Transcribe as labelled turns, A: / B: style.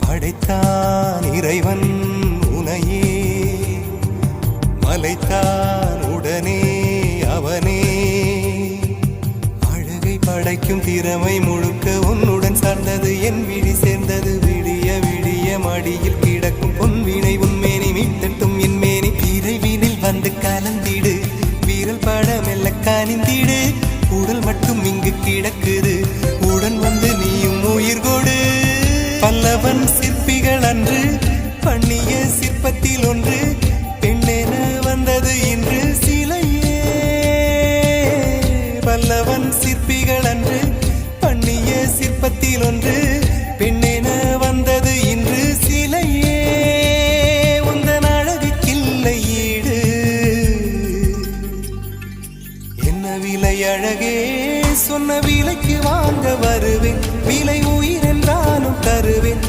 A: படைத்தான் இறைவன் உனையே, மலைத்தான் உடனே அவனே. அழகை படைக்கும் திறமை முழுக்க உன்னுடன் சார்ந்தது, என் விழி சேர்ந்தது. விடிய விடிய மடியில் கிடக்கும் பொன்வினை உன்மேனி மீட்டட்டும் என் மேனி. விரைவினில் வந்து கலந்திடு, வீரல் பட மெல்ல காணிந்திடு. உடல் மட்டும் இங்கு கிடக்குது, உடன் வந்து நீயும் உயிர் கொடு. பல்லவன் சிற்பிகள் அன்று பண்ணிய சிற்பத்தில் ஒன்று, பெண்ணென வந்தது இன்று சிலையே. பல்லவன் சிற்பிகள் அன்று பண்ணிய சிற்பத்தில் ஒன்று, பெண்ணென வந்தது இன்று சிலையே. உந்தன் அழகுக்கில்லை ஈடு, என்ன விலை அழகே, சொன்ன விலைக்கு வாங்க வருவேன். விலை